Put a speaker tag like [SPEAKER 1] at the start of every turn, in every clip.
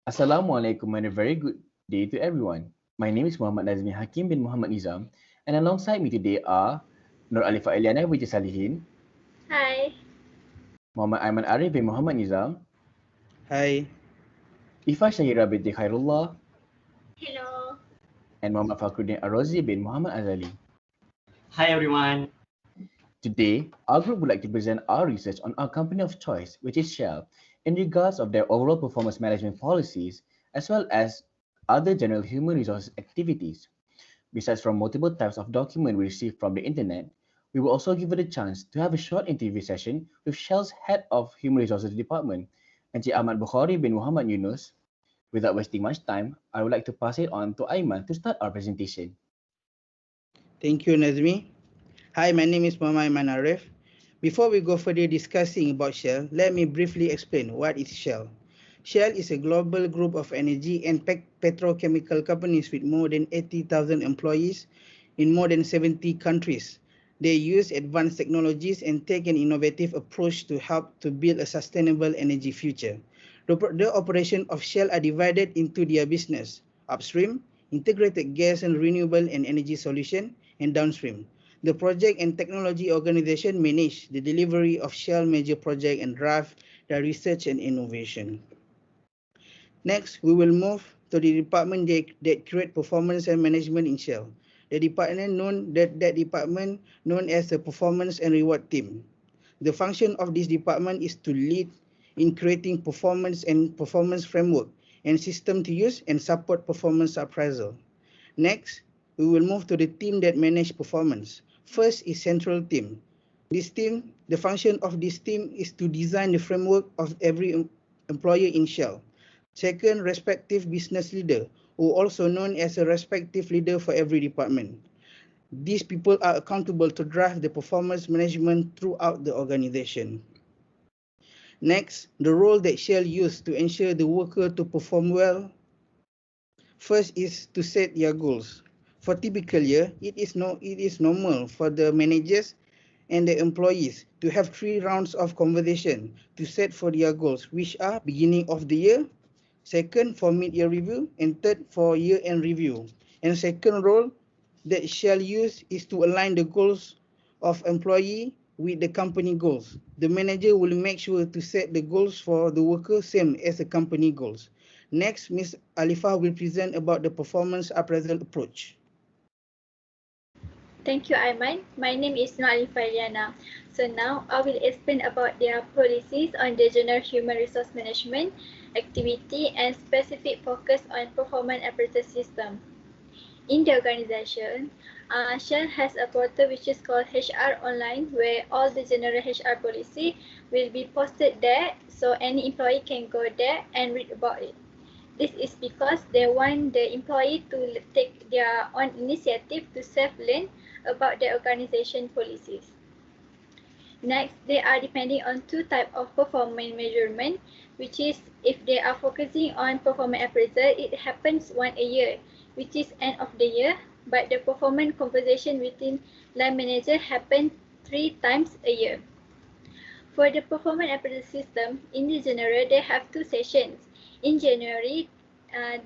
[SPEAKER 1] Assalamualaikum and a very good day to everyone. My name is Muhammad Nazmi Hakim bin Muhammad Nizam, and alongside me today are Nur Alifah Ilyana which is Salihen,
[SPEAKER 2] Hi.
[SPEAKER 1] Muhammad Aiman Arif bin Muhammad Nizam,
[SPEAKER 3] Hi.
[SPEAKER 1] IFFAH SYAHIRAH binti Khairullah,
[SPEAKER 2] Hello.
[SPEAKER 1] and Muhammad FAKHRUDDin AROZZI bin Muhammad AZALI.
[SPEAKER 4] Hi everyone.
[SPEAKER 1] Today, our group would like to present our research on our company of choice, which is Shell, in regards of their overall performance management policies, as well as other general human resources activities. Besides from multiple types of document we receive from the internet, we will also give it a chance to have a short interview session with Shell's Head of Human Resources Department, Encik Ahmad Bukhari bin Muhammad Yunus. Without wasting much time, I would like to pass it on to Aiman to start our presentation.
[SPEAKER 3] Thank you, Nazmi. Hi, my name is Muhammad Arif. Before we go further discussing about Shell, let me briefly explain what is Shell. Shell is a global group of energy and petrochemical companies with more than 80,000 employees in more than 70 countries. They use advanced technologies and take an innovative approach to help to build a sustainable energy future. The operation of Shell are divided into their business: upstream, integrated gas and renewable and energy solution, and downstream. The project and technology organization manage the delivery of Shell major project and drive the research and innovation. Next, we will move to the department that create performance and management in Shell. The department known as the performance and reward team. The function of this department is to lead in creating performance and performance framework and system to use and support performance appraisal. Next, we will move to the team that manage performance. First is central team. The function of this team is to design the framework of every employer in Shell. Second, respective business leader, who also known as a respective leader for every department. These people are accountable to drive the performance management throughout the organization. Next, the role that Shell use to ensure the worker to perform well. First is to set their goals. For typical year, it is normal for the managers and the employees to have 3 rounds of conversation to set for their goals, which are beginning of the year, second for mid-year review, and third for year-end review. And second role that Shell use is to align the goals of employee with the company goals. The manager will make sure to set the goals for the worker same as the company goals. Next, Ms. Alifah will present about the performance appraisal approach.
[SPEAKER 2] Thank you, Aiman. My name is Alifah Ilyana. So now I will explain about their policies on the general human resource management activity and specific focus on performance appraisal system. In the organization, Shell has a portal which is called HR Online, where all the general HR policy will be posted there, so any employee can go there and read about it. This is because they want the employee to take their own initiative to self-learn about the organization policies. Next, they are depending on 2 types of performance measurement, which is if they are focusing on performance appraisal, it happens once a year, which is end of the year, but the performance conversation within line manager happen 3 times a year. For the performance appraisal system, in the general, they have 2 sessions. In January,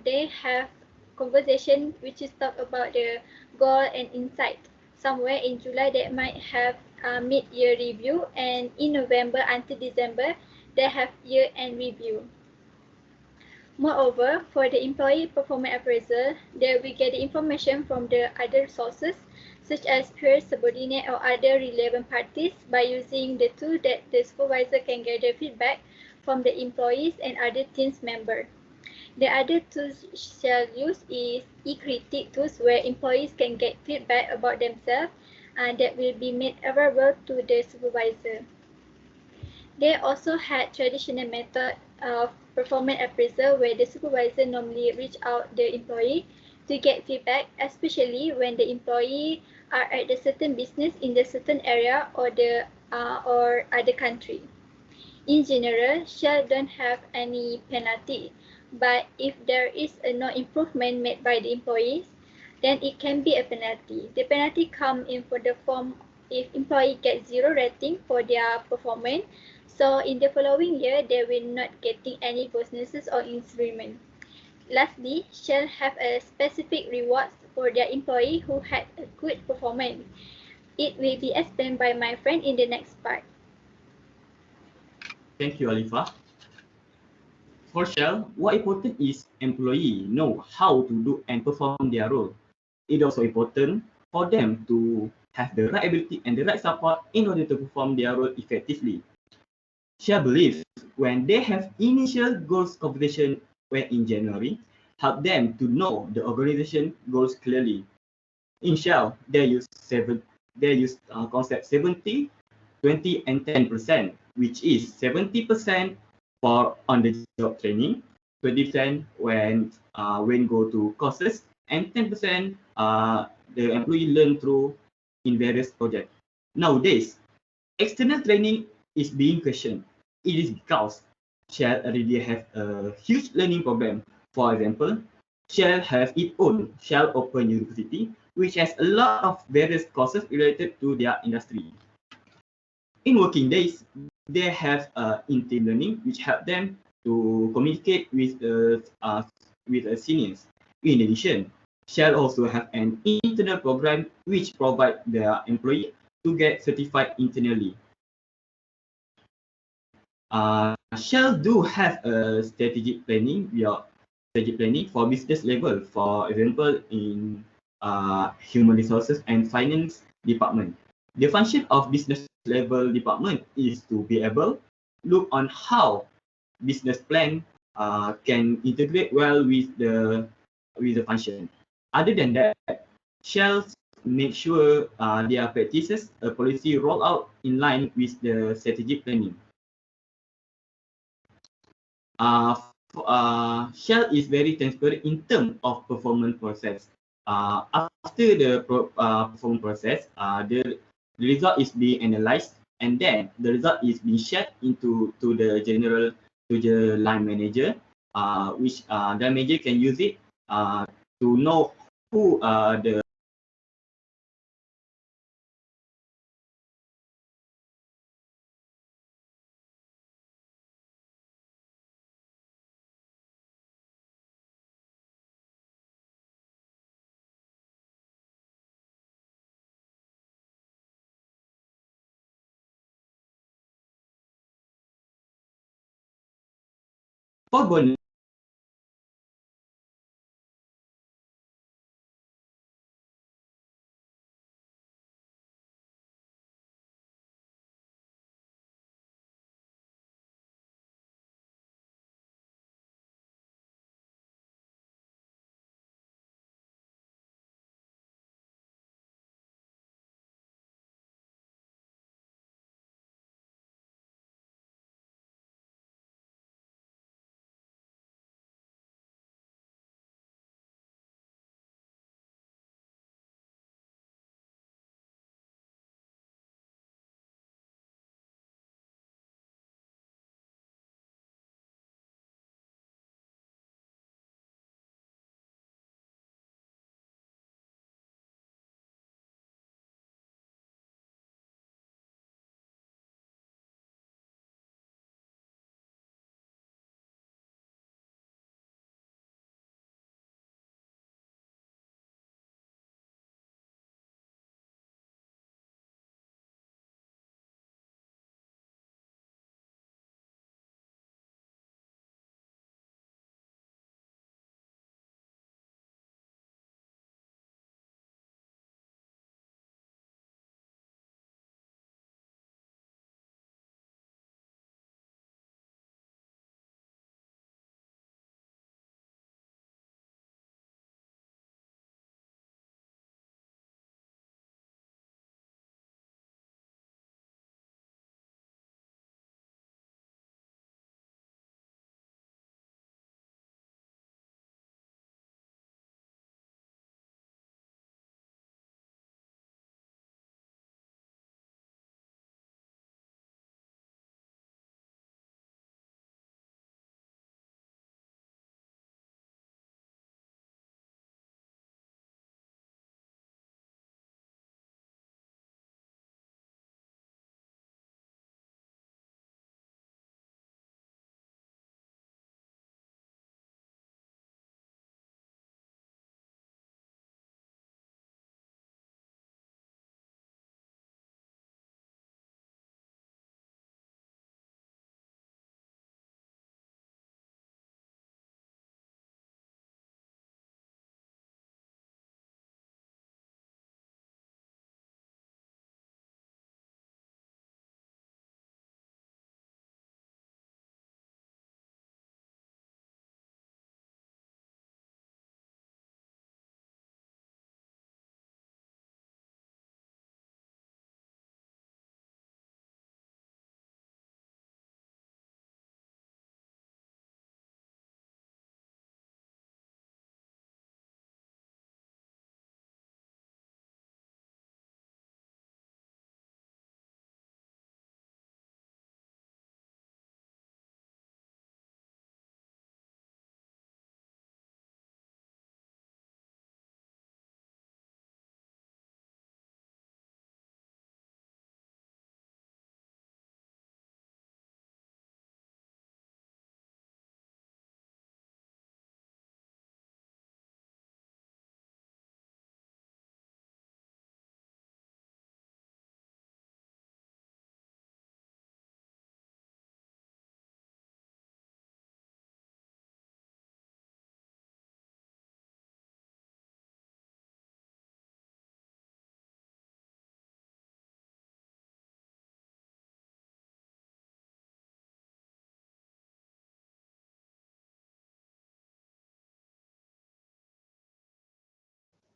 [SPEAKER 2] they have conversation which is talk about the goal and insight. Somewhere in July, they might have mid-year review, and in November until December, they have year-end review. Moreover, for the employee performance appraisal, they will get the information from the other sources, such as peers, subordinate, or other relevant parties by using the tool that the supervisor can gather feedback from the employees and other teams members. The other tools Shell use is e-critique tools where employees can get feedback about themselves and that will be made available to the supervisor. They also had traditional method of performance appraisal where the supervisor normally reach out the employee to get feedback, especially when the employee are at the certain business in the certain area or the or other country. In general, Shell don't have any penalty, but if there is no improvement made by the employees, then it can be a penalty. The penalty come in for the form if employee gets 0 rating for their performance, so in the following year they will not getting any bonuses or increment. Lastly, Shell have a specific rewards for their employee who had a good performance. It will be explained by my friend in the next part.
[SPEAKER 4] Thank you, Alifah. For Shell, what important is employee know how to do and perform their role. It also important for them to have the right ability and the right support in order to perform their role effectively. Shell believes when they have initial goals conversation when in January, help them to know the organization goals clearly. In Shell, they use concept 70, 20, and 10%, which is 70% for on-the-job training, 20% when go to courses, and 10% the employee learn through in various projects. Nowadays, external training is being questioned. It is because Shell already have a huge learning program. For example, Shell have its own Shell Open University, which has a lot of various courses related to their industry. In working days, they have in-team learning, which help them to communicate with seniors. In addition, Shell also have an internal program which provide their employee to get certified internally. Shell do have a strategic planning for business level. For example, in human resources and finance department. The function of business level department is to be able look on how business plan can integrate well with the function. Other than that, Shell make sure their practices a policy roll out in line with the strategic planning. Shell is very transparent in terms of performance process. After the performance process, the result is being analyzed, and then the result is being shared to the line manager, which the manager can use it to know who the for bonus.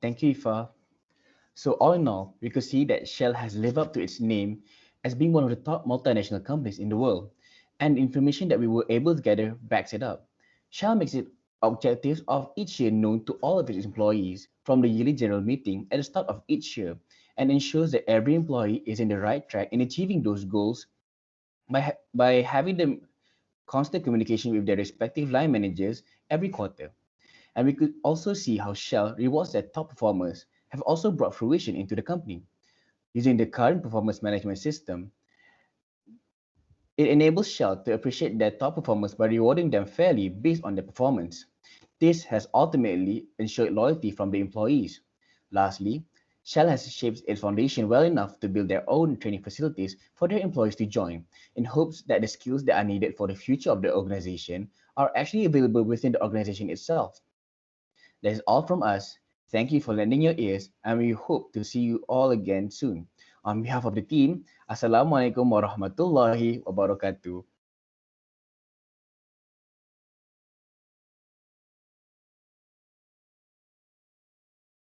[SPEAKER 1] Thank you, Ifa. So all in all, we could see that Shell has lived up to its name as being one of the top multinational companies in the world, and the information that we were able to gather backs it up. Shell makes its objectives of each year known to all of its employees from the yearly general meeting at the start of each year, and ensures that every employee is in the right track in achieving those goals by having them constant communication with their respective line managers every quarter. And we could also see how Shell rewards their top performers have also brought fruition into the company. Using the current performance management system, it enables Shell to appreciate their top performers by rewarding them fairly based on their performance. This has ultimately ensured loyalty from the employees. Lastly, Shell has shaped its foundation well enough to build their own training facilities for their employees to join, in hopes that the skills that are needed for the future of the organization are actually available within the organization itself. That is all from us. Thank you for lending your ears, and we hope to see you all again soon. On behalf of the team, Assalamualaikum warahmatullahi wabarakatuh.